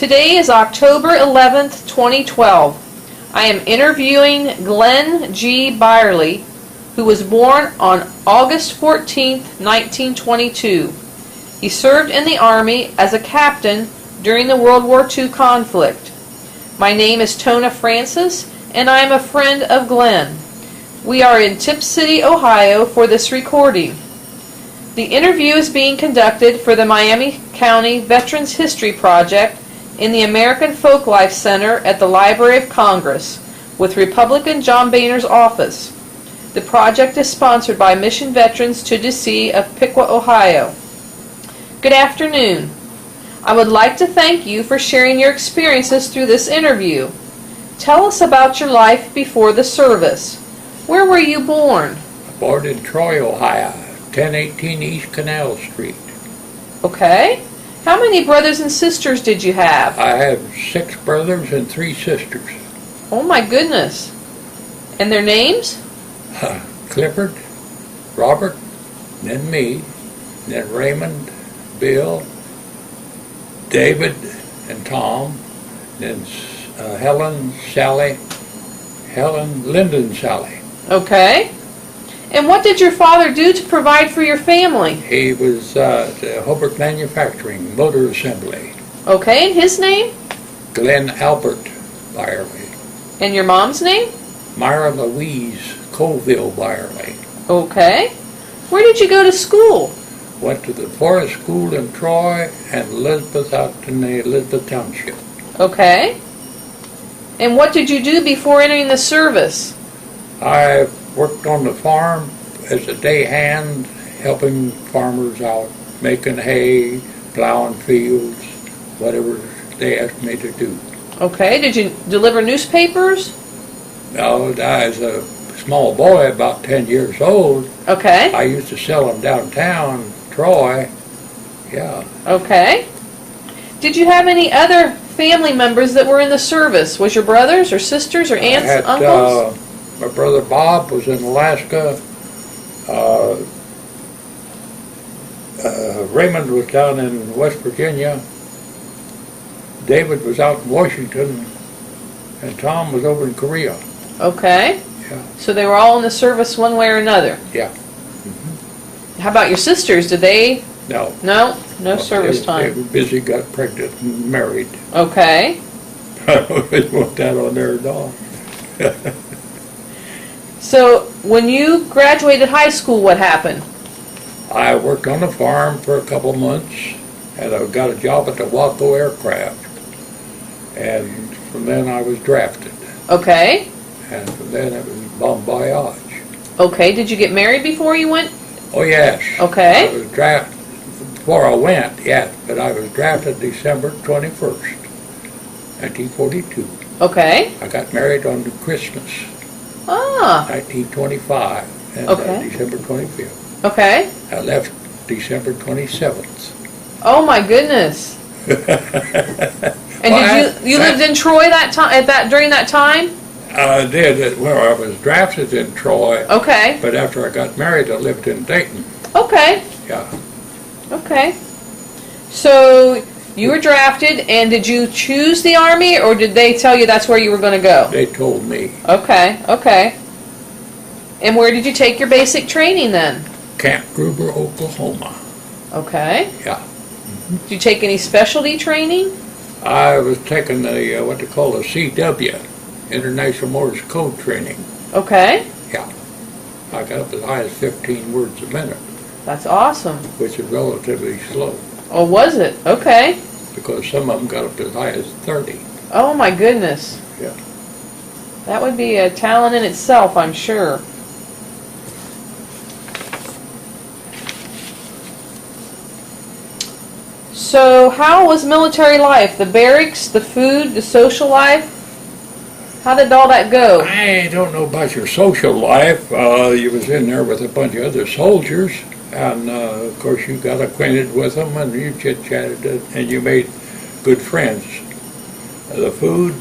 Today is October 11th, 2012. I am interviewing Glen G. Buirley, who was born on August 14th, 1922. He served in the Army as a captain during the World War II conflict. My name is Tona Francis, and I am a friend of Glen. We are in Tip City, Ohio for this recording. The interview is being conducted for the Miami County Veterans History Project in the American Folklife Center at the Library of Congress with Republican John Boehner's office. The project is sponsored by Mission Veterans to DC of Piqua, Ohio. Good afternoon. I would like to thank you for sharing your experiences through this interview. Tell us about your life before the service. Where were you born? Born in Troy, Ohio, 1018 East Canal Street. Okay. How many brothers and sisters did you have? I have 6 brothers and 3 sisters. Oh my goodness. And their names? Clifford, Robert, then me, then Raymond, Bill, David, and Tom, then Helen, Sally, Lyndon, Sally. Okay. And what did your father do to provide for your family? He was the Hobart Manufacturing, Motor Assembly. Okay, and his name? Glen Albert Buirley. And your mom's name? Myra Louise Colville Buirley. Okay. Where did you go to school? Went to the Forest School in Troy and Elizabeth out in the Elizabeth Township. Okay. And what did you do before entering the service? I worked on the farm as a day hand, helping farmers out, making hay, plowing fields, whatever they asked me to do. Okay. Did you deliver newspapers? Now, as a small boy, about 10 years old, Okay. I used to sell them downtown Troy. Yeah. Okay. Did you have any other family members that were in the service? Was your brothers or sisters or aunts, I had, uncles? my brother Bob was in Alaska. Raymond was down in West Virginia. David was out in Washington. And Tom was over in Korea. Okay. Yeah. So they were all in the service one way or another? Yeah. How about your sisters? Did they? No. No? No service They time. were busy, got pregnant and married. Okay. I don't want that on there at all. So when you graduated high school, what happened? I worked on the farm for a couple months, and I got a job at the Waco Aircraft. And from then I was drafted. Okay. And from then it was bon voyage. Okay. Did you get married before you went? Oh yes. Okay. I was drafted before I went, yes, but I was drafted December 21st, 1942. Okay. I got married on Christmas, Ah. 1925, and Okay. December 25th. Okay. I left December 27th. Oh my goodness. And did you lived in Troy that time during that time? I did. Well, I was drafted in Troy. Okay. But after I got married, I lived in Dayton. Okay. Yeah. Okay. So you were drafted, and did you choose the Army, or did they tell you that's where you were going to go? They told me. Okay. Okay. And where did you take your basic training then? Camp Gruber, Oklahoma. Okay. Yeah. Did you take any specialty training? I was taking the what they call the CW, International Morse Code Training. Okay. Yeah. I got up as high as 15 words a minute, That's awesome. which is relatively slow, Oh, was it? Okay. because some of them got up as high as 30. Oh my goodness. Yeah. That would be a talent in itself, I'm sure. So how was military life? The barracks, the food, the social life? How did all that go? I don't know about your social life. You was in there with a bunch of other soldiers, and of course you got acquainted with them, and you chit-chatted, and you made good friends. The food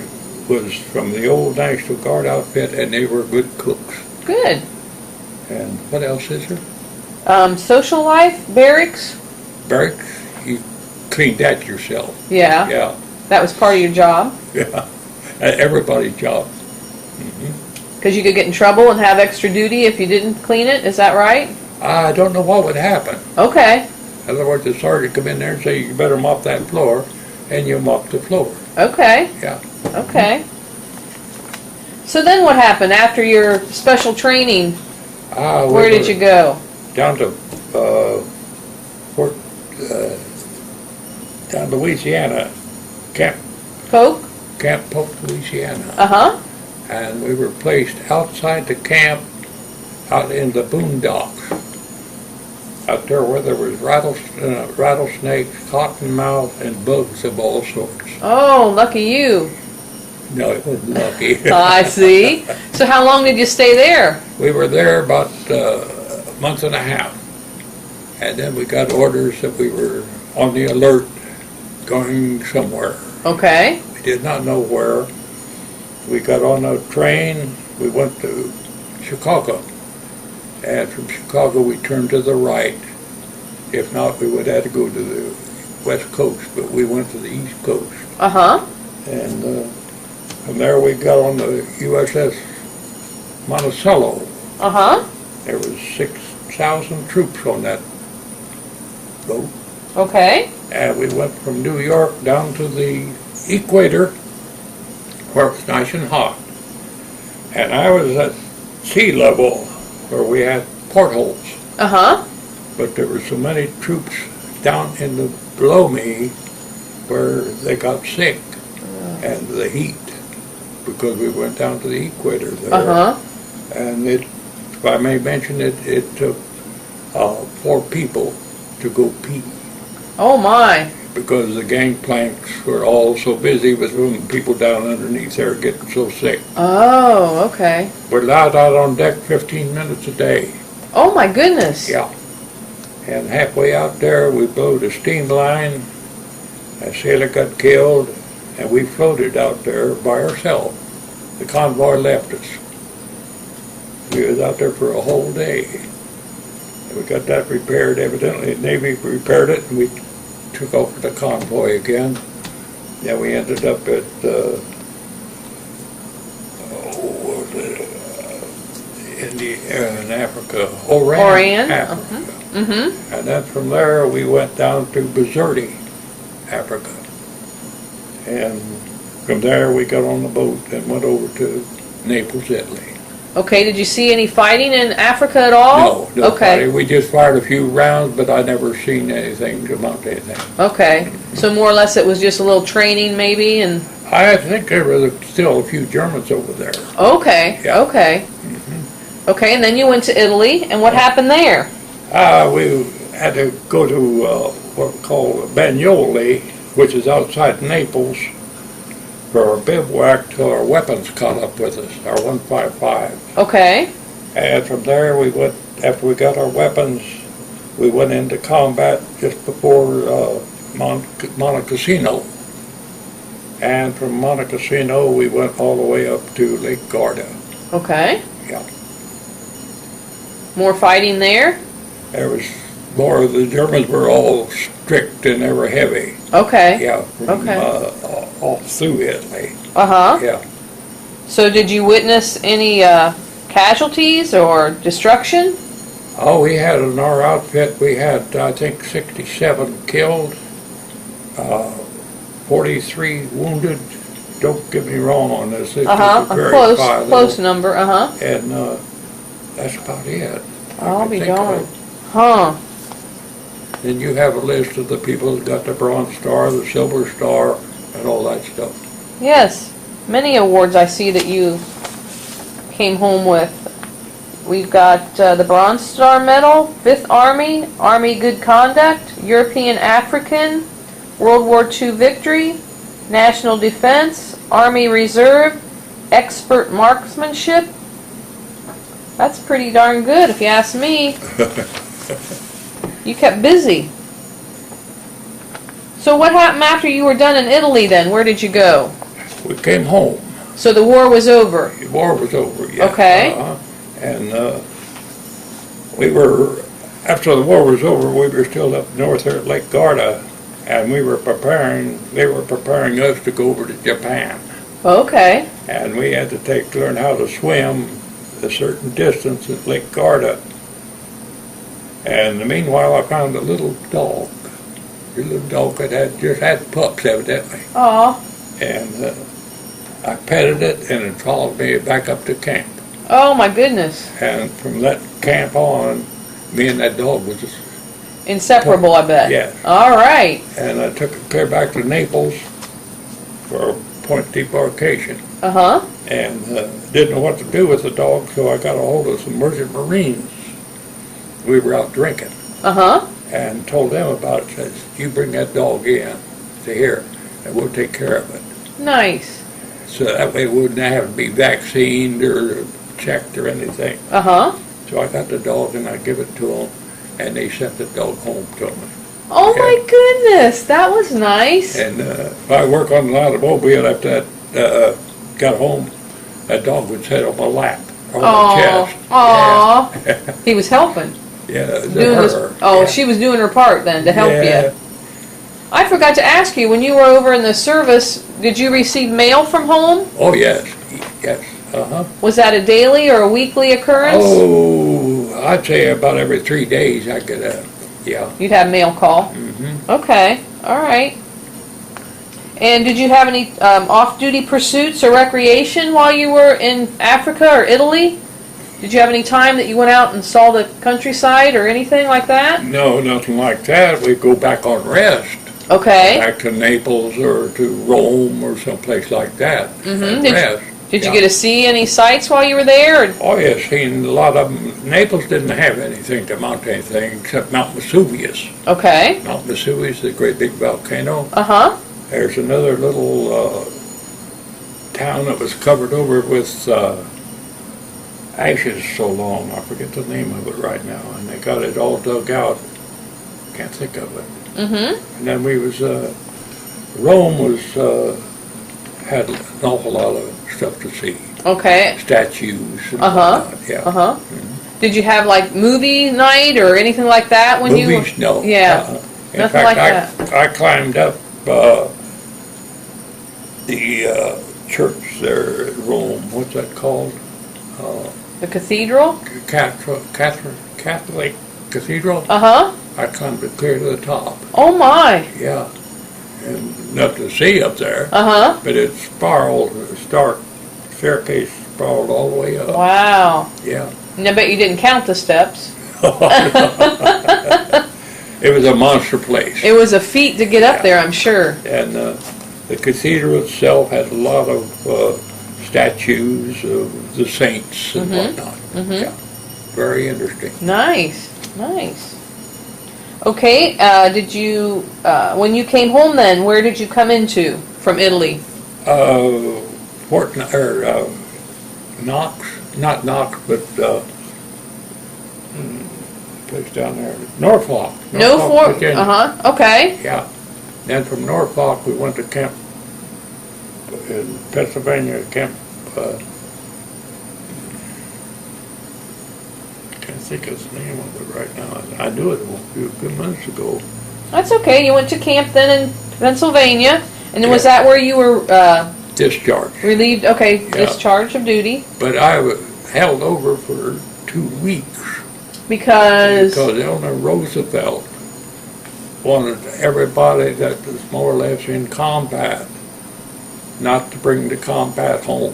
was from the old National Guard outfit, and they were good cooks. Good. And what else is there? Social life, barracks? Barracks, you cleaned that yourself. Yeah. Yeah. That was part of your job? Yeah, everybody's job. Because you could get in trouble and have extra duty if you didn't clean it, is that right? I don't know what would happen. Okay, In other words, the sergeant come in there and say, you better mop that floor, and you mop the floor. okay, Yeah. okay. So then what happened after your special training? Where did you go? Down to Fort, down Louisiana, Camp Polk? Polk, Louisiana. Uh-huh. And we were placed outside the camp, out in the boondocks, out there where there was rattlesnakes, cottonmouth, and bugs of all sorts. Oh, lucky you. No, it wasn't lucky. I see. So how long did you stay there? We were there about a month and a half, and then we got orders that we were on the alert, going somewhere. Okay. We did not know where. We got on a train, we went to Chicago, and from Chicago we turned to the right. If not, we would have to go to the west coast, but we went to the east coast. Uh-huh. And from there we got on the USS Monticello. Uh-huh. There was 6,000 troops on that boat. Okay. And we went from New York down to the equator, where it was nice and hot. And I was at sea level, where we had portholes. Uh-huh. But there were so many troops down in the below me where they got sick and the heat, because we went down to the equator there. Uh-huh. And if I may mention it, it took 4 people to go pee, Oh my. because the gangplanks were all so busy with people down underneath there getting so sick. Oh, okay. We're allowed out on deck 15 minutes a day. Oh my goodness. Yeah. And halfway out there, we blew the steam line. A sailor got killed, and we floated out there by ourselves. The convoy left us. We was out there for a whole day. And we got that repaired. Evidently, the Navy repaired it, and we took off with the convoy again. Then we ended up at in Africa, Oran, Africa. Mm-hmm. And then from there we went down to Buirley, Africa. And from there we got on the boat and went over to Naples, Italy. Okay, did you see any fighting in Africa at all? No, Okay. fighting. We just fired a few rounds, but I never seen anything to amount to anything. Okay. So more or less it was just a little training maybe and I think there were still a few Germans over there. okay. Yeah. Okay. Okay, and then you went to Italy and what happened there? We had to go to what we call Bagnoli, which is outside Naples, for our bivouac till our weapons caught up with us, our 155. Okay. And from there we went, after we got our weapons, we went into combat just before Monte Cassino. And from Monte Cassino we went all the way up to Lake Garda. Okay. Yeah. More fighting there? There was more, the Germans were all strict and they were heavy. Okay. Yeah, from all through Italy. Uh-huh. Yeah. So did you witness any casualties or destruction? Oh, we had in our outfit, we had, I think, 67 killed, 43 wounded. Don't get me wrong on this. This Uh-huh. is a very Close number, uh-huh. And that's about it. I'll be think darned. of. Huh. Then you have a list of the people that got the Bronze Star, the Silver Star, and all that stuff. Yes. Many awards I see that you came home with. We've got the Bronze Star Medal, 5th Army, Army Good Conduct, European African, World War II Victory, National Defense, Army Reserve, Expert Marksmanship. That's pretty darn good if you ask me. You kept busy. So what happened after you were done in Italy then? Where did you go? We came home. So the war was over? The war was over, yeah. Okay. And we were, after the war was over, we were still up north there at Lake Garda, and they were preparing us to go over to Japan. Okay. And we had to learn how to swim a certain distance at Lake Garda. And meanwhile, I found a little dog. A little dog that just had pups, evidently. Aw. And I petted it, and it followed me back up to camp. Oh my goodness. And from that camp on, me and that dog was just Inseparable, I bet. Yeah. All right. And I took it clear back to Naples for a point debarkation. Uh-huh. And didn't know what to do with the dog, so I got a hold of some merchant marines. We were out drinking. Uh-huh. And told them about it. Says, you bring that dog in to here, and we'll take care of it. Nice. So that way it wouldn't have to be vaccinated or checked or anything. Uh-huh. So I got the dog and I give it to them, and they sent the dog home to me. Oh my goodness, that was nice. And if I work on the automobile, after that got home, that dog would sit on my lap, on my chest. Aw. Yeah. He was helping. Yeah, Yeah. She was doing her part then to help Yeah. you. I forgot to ask you, when you were over in the service, did you receive mail from home? Oh, yes, yes, Was that a daily or a weekly occurrence? Oh, I'd say about every 3 days I get yeah. You'd have mail call? Mm-hmm. Okay, all right. And did you have any off-duty pursuits or recreation while you were in Africa or Italy? Did you have any time that you went out and saw the countryside or anything like that? No, nothing like that. We'd go back on rest. Okay. Back to Naples or to Rome or someplace like that. Mm-hmm. Rest. Did you get to see any sights while you were there? Or? Oh, yes, seen a lot of them. Naples didn't have anything to mount anything except Mount Vesuvius. Okay. Mount Vesuvius, the great big volcano. Uh-huh. There's another little town that was covered over with ashes so long, I forget the name of it right now, and they got it all dug out. Can't think of it. Mm-hmm. And then Rome had an awful lot of stuff to see. Okay. Statues and Uh-huh. whatnot, yeah. Uh-huh. Mm-hmm. Did you have like movie night or anything like that when you were? Movies, no. Yeah. In Nothing fact, like that. I climbed up the church there at Rome. What's that called? The cathedral? Catholic Cathedral. Uh-huh. I climbed it clear to the top. Oh my. Yeah. And nothing to see up there. Uh-huh. But it spiraled, the staircase spiraled all the way up. Wow. Yeah. And I bet you didn't count the steps. It was a monster place. It was a feat to get up there, I'm sure. And the cathedral itself had a lot of statues of the saints and whatnot. Mm-hmm. Yeah. Very interesting. Nice. Nice. Okay, did you, when you came home then, where did you come into from Italy? Knox, not Knox, but place down there, Norfolk. Virginia. Uh-huh, okay. Yeah. Then from Norfolk, we went to camp in Pennsylvania, camp, can't think of the name of it right now. I knew it a few months ago. That's okay. You went to camp then in Pennsylvania, and then was Yeah. that where you were Discharged. relieved? Okay, Yeah. discharge of duty But I was held over for 2 weeks because Eleanor Roosevelt wanted everybody that was more or less in combat not to bring the combat home.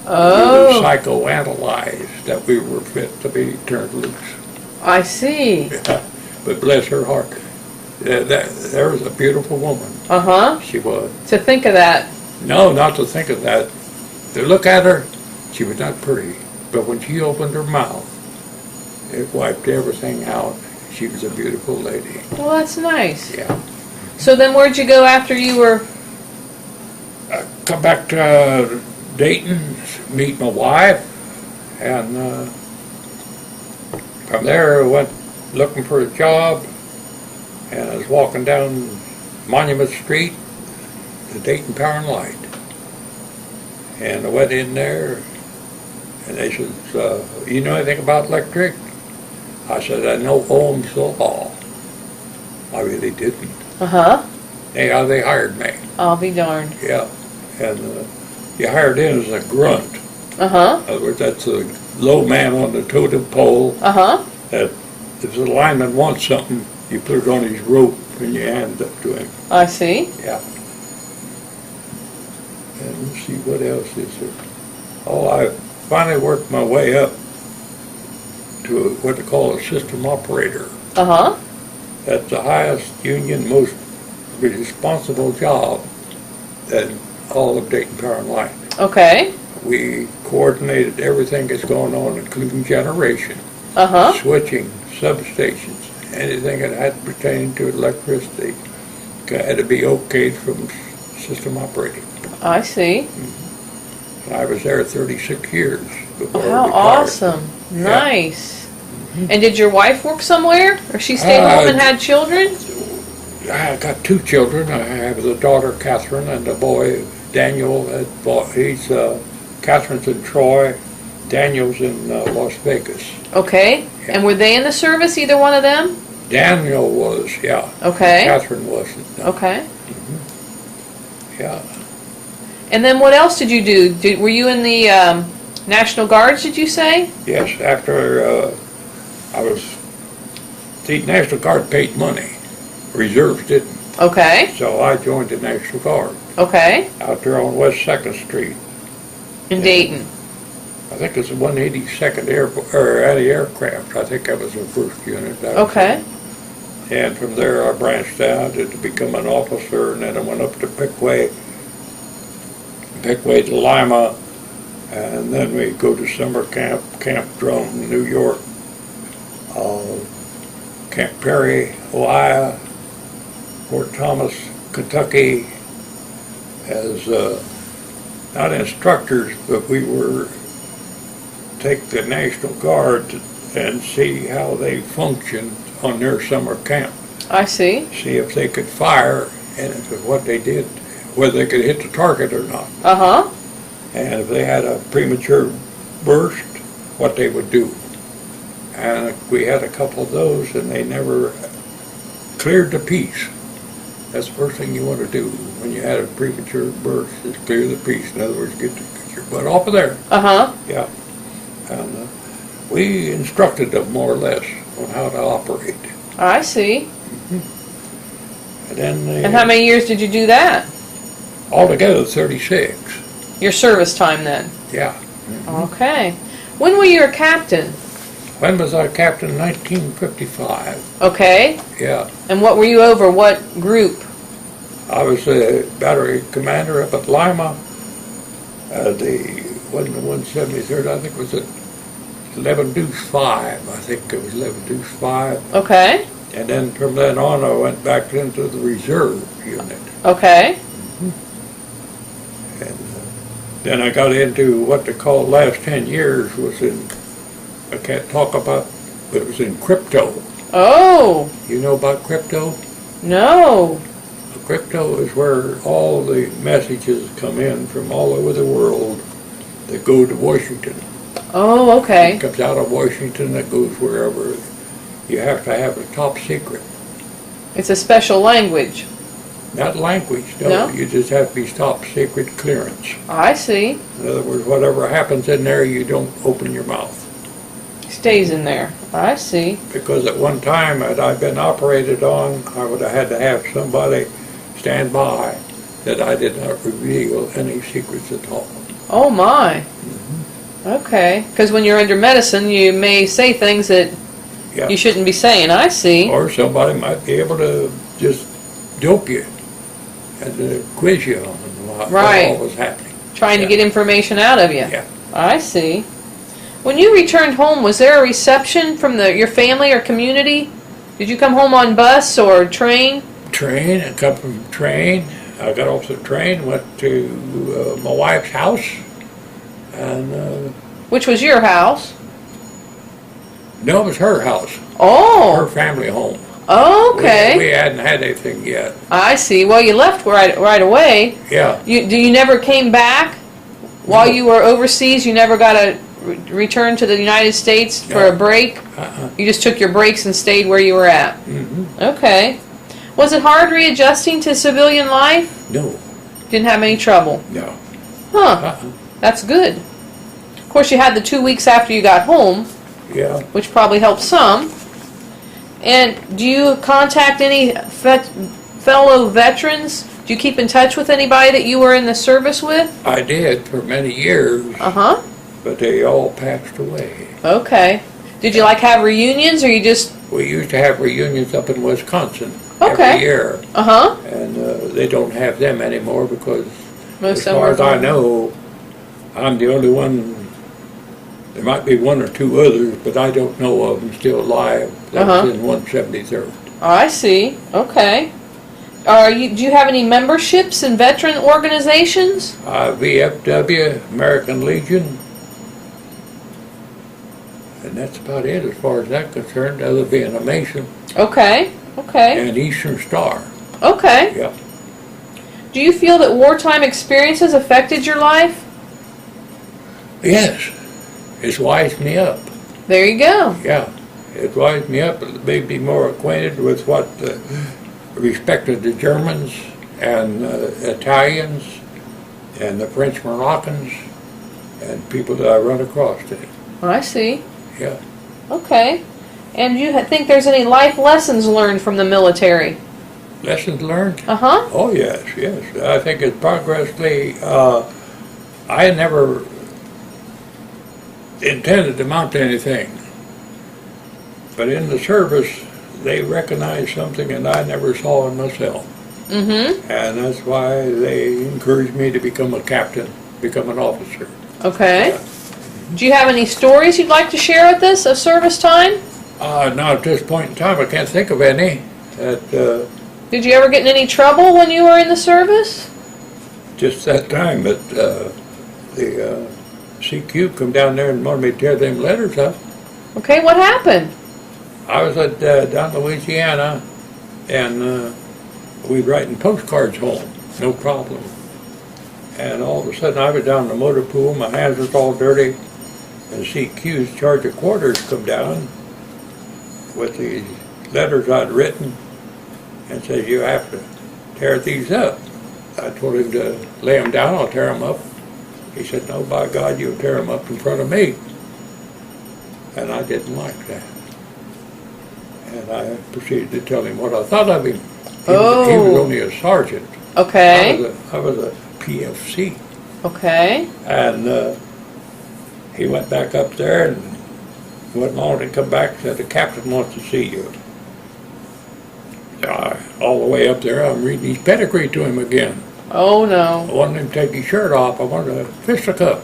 We were psychoanalyzed that we were fit to be turned loose. I see. But bless her heart, there was a beautiful woman. Uh-huh. She was. To think of that. No, not to think of that. To look at her, she was not pretty. But when she opened her mouth, it wiped everything out. She was a beautiful lady. Well, that's nice. Yeah. So then where'd you go after you were? I come back to Dayton, meet my wife, and from there I went looking for a job, and I was walking down Monument Street, the Dayton Power and Light. And I went in there, and they said, you know anything about electric? I said, I know ohms the law. I really didn't. Uh-huh. They hired me. I'll be darned. Yeah, and you hired in as a grunt. Uh-huh. In other words, that's the low man on the totem pole. Uh-huh. That if the lineman wants something, you put it on his rope and you hand it to him. I see. Yeah. And let's see, what else is there? Oh, I finally worked my way up to what they call a system operator. Uh-huh. That's the highest union, most responsible job in all of Dayton Power and Light. Okay. We coordinated everything that's going on, including generation, Uh-huh. switching, substations, anything that had pertaining to electricity had to be okayed from system operating. I see. And I was there 36 years before I How retired. awesome. Nice. And did your wife work somewhere? Or she stayed home and had children? I got 2 children. I have the daughter, Catherine, and the boy, Daniel. He's Catherine's in Troy. Daniel's in Las Vegas. Okay. Yeah. And were they in the service, either one of them? Daniel was, yeah. Okay. Catherine wasn't. No. Okay. Yeah. And then what else did you do? Were you in the National Guards, did you say? Yes, after the National Guard paid money. Reserves didn't. Okay. So I joined the National Guard Okay. out there on West 2nd Street. In Dayton. I think it's the 182nd Anti-Aircraft. I think that was the first unit. Okay. And from there I branched out to become an officer, and then I went up to Pickway to Lima, and then we go to summer camp, Camp Drum, New York, Camp Perry, Ohio, Fort Thomas, Kentucky, as not instructors, but we were take the National Guard and see how they functioned on their summer camp. I see. See if they could fire, and if what they did, whether they could hit the target or not. Uh-huh. And if they had a premature burst, what they would do. And we had a couple of those, and they never cleared the piece. That's the first thing you want to do when you had a premature burst, is clear the piece. In other words, get your butt off of there. Uh-huh. Yeah. And we instructed them more or less on how to operate. I see. And then And how many years did you do that? altogether 36. Your service time then? Yeah. Okay. When were you a captain? When was I captain? 1955. Okay. Yeah. And what were you over? What group? I was a battery commander up at Lima. Wasn't the 173rd, I think it was at 11 Deuce 5. I think it was 11 Deuce 5. Okay. And then from then on I went back into the reserve unit. Okay. And then I got into what they call the last 10 years was in, I can't talk about, but it was in crypto. Oh. You know about crypto? No. Crypto is where all the messages come in from all over the world that go to Washington. Oh, okay. It comes out of Washington, that goes wherever. You have to have a top secret. It's a special language. Not language, no. No? You just have to be top secret clearance. I see. In other words, whatever happens in there, you don't open your mouth. Stays in there. I see. Because at one time, had I been operated on, I would have had to have somebody stand by that I did not reveal any secrets at all. Oh my. Okay. Because when you're under medicine, you may say things that Yeah. you shouldn't be saying. I see. Or somebody might be able to just dope you and quiz you on what Right. all was happening. Trying to Yeah. get information out of you. Yeah. I see. When you returned home, was there a reception from your family or community? Did you come home on bus or train? Train, I come from train. I got off the train, went to my wife's house, and Which was your house? no, it was her house, her Oh. family home. Okay. We hadn't had anything yet. I see. Well, you left right away. Yeah. You never came back while No. you were overseas? You never got a return to the United States for No. a break? Uh-uh. You just took your breaks and stayed where you were at? Mm-hmm. Okay. Was it hard readjusting to civilian life? No, Didn't have any trouble? no. Huh. That's good. Of course, you had the 2 weeks after you got home, Yeah, which probably helped some. And do you contact any fellow veterans? Do you keep in touch with anybody that you were in the service with? I did for many years, Uh-huh. but they all passed away. Okay. Did you like have reunions, or you just... We used to have reunions up in Wisconsin Okay. every year, Uh-huh. and they don't have them anymore because, Most as of them far are as I gone. know, I'm the only one. There might be one or two others, but I don't know of them still alive. That was in 173rd. Oh, I see. Okay. Do you have any memberships in veteran organizations? VFW, American Legion, and that's about it as far as that's concerned, other than being a Mason, Okay. Okay. and Eastern Star. Okay. Yeah. Do you feel that wartime experiences affected your life? Yes, it's wised me up. There you go. Yeah, it wised me up. It made me more acquainted with what respected the Germans and Italians and the French Moroccans and people that I run across today. Oh, I see. Yeah. Okay. And do you think there's any life lessons learned from the military? Lessons learned? Uh-huh. Oh, yes, yes. I think it's progressively. I never intended to mount to anything. But in the service, they recognized something that I never saw in myself. Mm-hmm. And that's why they encouraged me to become a captain, become an officer. Okay. Yeah. Do you have any stories you'd like to share with us of service time? Now, at this point in time, I can't think of any. Did you ever get in any trouble when you were in the service? Just that time that the CQ come down there and wanted me to tear them letters up. Okay, what happened? I was at down in Louisiana, and we were writing postcards home, no problem. And all of a sudden, I was down in the motor pool, my hands was all dirty, and CQ's charge of quarters come down with these letters I'd written and said, you have to tear these up. I told him to lay them down, I'll tear them up. He said, no, by God, you'll tear them up in front of me. And I didn't like that. And I proceeded to tell him what I thought of him. He was only a sergeant. Okay. I was a PFC. Okay. And he went back up there and wasn't long to come back and said, the captain wants to see you. All the way up there, I'm reading his pedigree to him again. Oh, no. I wanted him to take his shirt off. I wanted a fisticuff.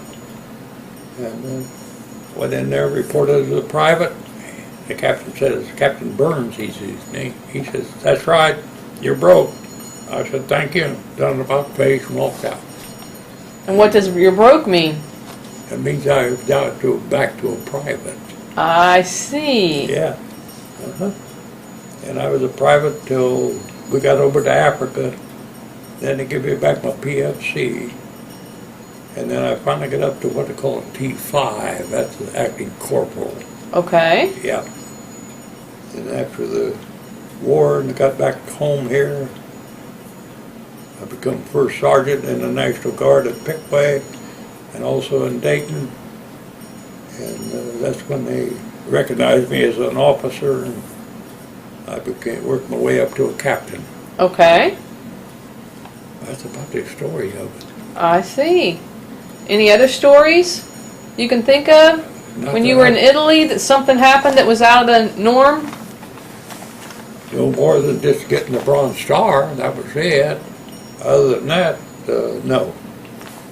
And went in there, reported as a private. The captain says, Captain Burns, he's his name. He says, that's right, you're broke. I said, thank you. Done about face and walked out. And what does your broke mean? It means I was down to back to a private. I see. Yeah. And I was a private till we got over to Africa. Then they give me back my PFC. And then I finally got up to what they call a T5. That's the acting corporal. Okay. Yeah. And after the war and got back home here, I become first sergeant in the National Guard at Pickway and also in Dayton. And that's when they recognized me as an officer, and I worked my way up to a captain. Okay. That's about the story of it. I see. Any other stories you can think of? Not When that you were in Italy, that something happened that was out of the norm? No more than just getting the Bronze Star, that was it. Other than that, no.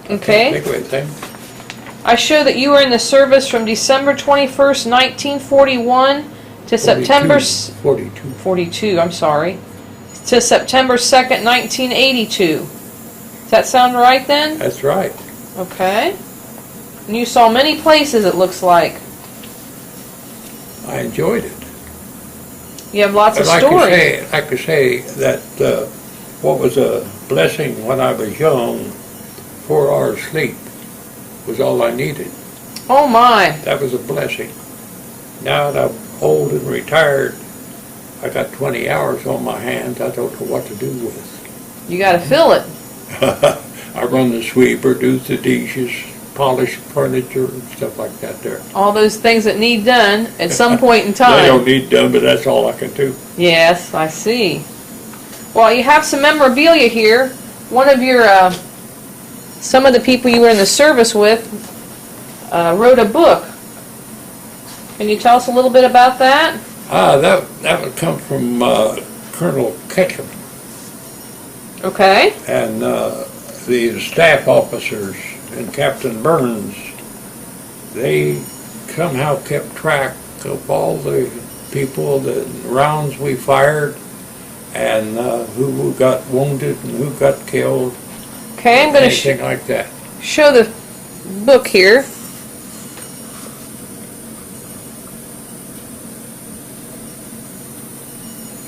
Okay. Can't think of anything. I show that you were in the service from December 21st, 1941 to September... 42. 42, I'm sorry. To September 2nd, 1982. Does that sound right then? That's right. Okay. And you saw many places, it looks like. I enjoyed it. You have lots of I'd stories. like to say that what was a blessing when I was young, 4 hours sleep was all I needed. Oh my. That was a blessing. Now that I'm old and retired, I got 20 hours on my hands. I don't know what to do with. You got to fill it. I run the sweeper, do the dishes, polish furniture and stuff like that there. All those things that need done at some point in time. They don't need done, but that's all I can do. Yes, I see. Well, you have some memorabilia here. One of your, some of the people you were in the service with wrote a book. Can you tell us a little bit about that? That would come from Colonel Ketchum. Okay. And the staff officers and Captain Burns, they somehow kept track of all the people, the rounds we fired, and who got wounded and who got killed. Okay, I'm going to anything like that. show the book here.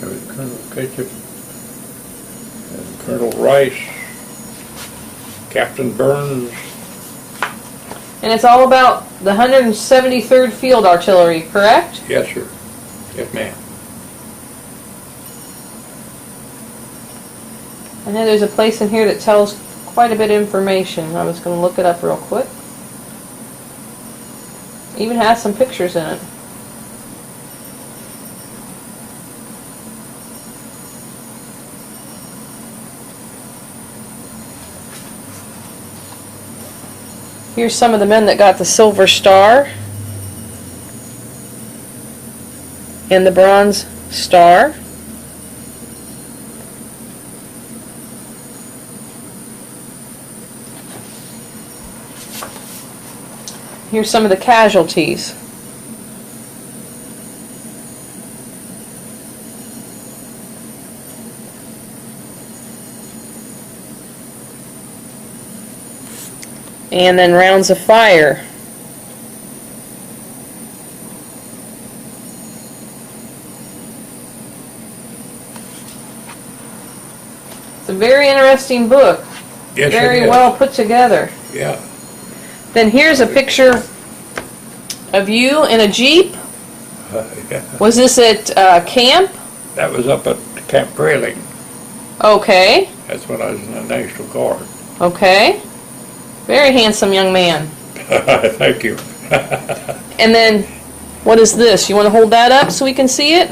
There was Colonel Ketchum and Colonel Rice, Captain Burns. And it's all about the 173rd Field Artillery, correct? Yes, sir. Yes, ma'am. I know there's a place in here that tells quite a bit of information. I was going to look it up real quick. Even has some pictures in it. Here's some of the men that got the Silver Star and the Bronze Star. Here's some of the casualties. And then rounds of fire. It's a very interesting book. Yes, Very it is. well put together. Yeah. Then here's a picture of you in a Jeep. Yeah. Was this at camp? That was up at Camp Grayling. Okay. That's when I was in the National Guard. Okay. Very handsome young man. Thank you. And then, what is this? You want to hold that up so we can see it?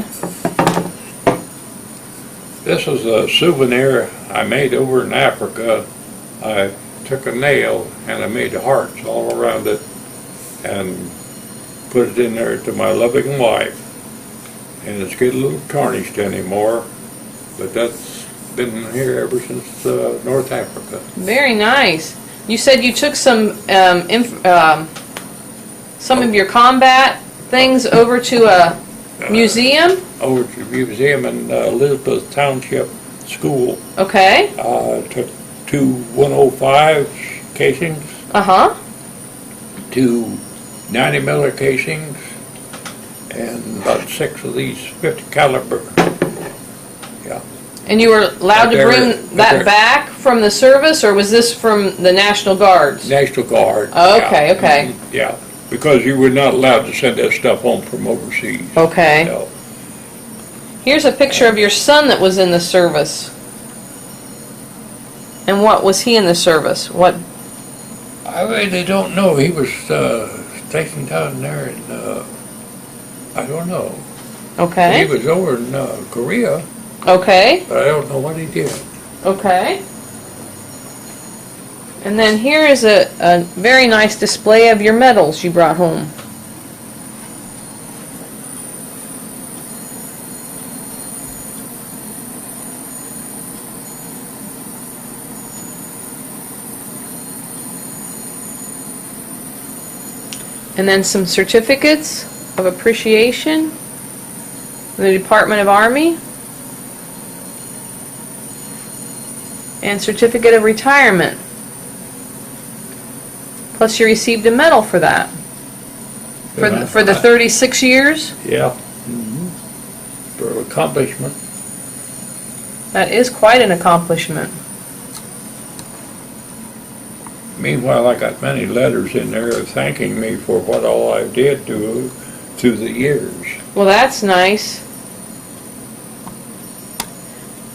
This is a souvenir I made over in Africa. I took a nail and I made hearts all around it and put it in there to my loving wife. And it's getting a little tarnished anymore, but that's been here ever since North Africa. Very nice. You said you took some of your combat things over to a museum? Over to the museum in Elizabeth Township School. Okay. Took 2 105 casings, Uh-huh. 2 90mm casings, and about 6 of these 50 caliber. Yeah. And you were allowed to Right there, bring that there. back from the service, or was this from the National Guards? National Guard. Okay, yeah. okay. Yeah, because you were not allowed to send that stuff home from overseas. Okay. So, Here's a picture of your son that was in the service. And what was he in the service? What? I really don't know. He was stationed down there in, I don't know. He Okay. was over in Korea, Okay. but I don't know what he did. Okay. And then here is a very nice display of your medals you brought home. And then some certificates of appreciation from the Department of Army. And certificate of retirement. Plus you received a medal for that. For the 36 years? Yeah. For accomplishment. That is quite an accomplishment. Meanwhile, I got many letters in there thanking me for what all I did through the years. Well, that's nice.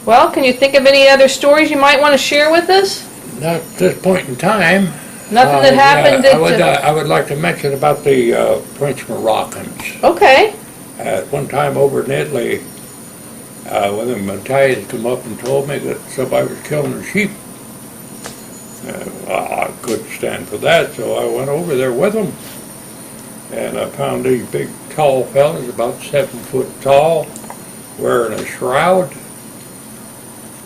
Well, can you think of any other stories you might want to share with us? Not at this point in time. Nothing that happened Yeah, I would like to mention about the French Moroccans. Okay. At one time over in Italy, when the Italians come up and told me that somebody was killing their sheep. I couldn't stand for that, so I went over there with them. And I found these big, tall fellas, about 7 foot tall, wearing a shroud.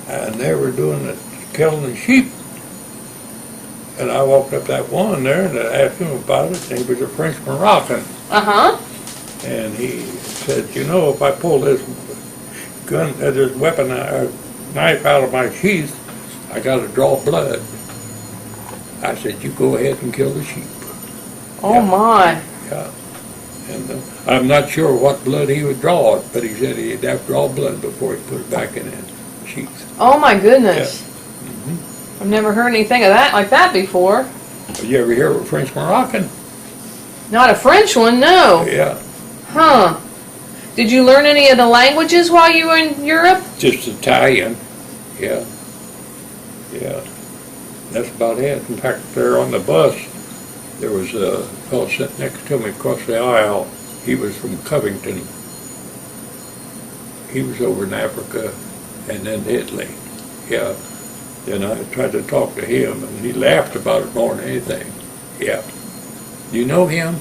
And they were doing it, killing the sheep. And I walked up that one there and I asked him about it, and he was a French Moroccan. Uh-huh. And he said, you know, if I pull this gun, this weapon, knife out of my sheath, I got to draw blood. I said, you go ahead and kill the sheep. Oh, yeah. my. Yeah. And I'm not sure what blood he would draw, but he said he'd have to draw blood before he put it back in his sheath. Oh, my goodness. Yeah. I've never heard anything of that like that before. You ever hear of a French Moroccan? Not a French one, no. Yeah. Huh. Did you learn any of the languages while you were in Europe? Just Italian. Yeah. Yeah. That's about it. In fact, there on the bus, there was a fellow sitting next to me across the aisle. He was from Covington. He was over in Africa and then Italy. Yeah. Then I tried to talk to him, and he laughed about it more than anything. Yeah. Do you know him?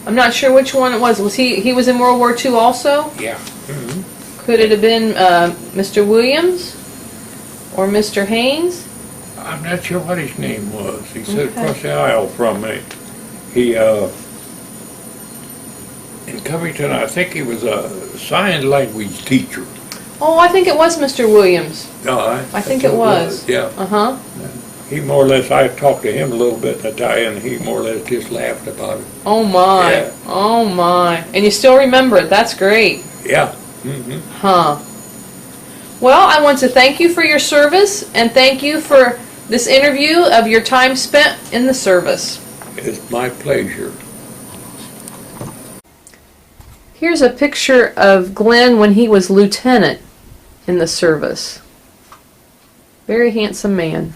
I'm not sure which one it was. Was he was in World War II also? Yeah. Mm-hmm. Could it have been Mr. Williams or Mr. Haynes? I'm not sure what his name was. He sat across the aisle from me. He, in Covington, I think he was a sign language teacher. Oh, I think it was Mr. Williams. No, I think it was. Yeah. Uh-huh. He more or less, I talked to him a little bit in Italian, and he more or less just laughed about it. Oh, my. Yeah. Oh, my. And you still remember it. That's great. Yeah. Mm-hmm. Huh. Well, I want to thank you for your service, and thank you for this interview of your time spent in the service. It's my pleasure. Here's a picture of Glen when he was lieutenant in the service. Very handsome man.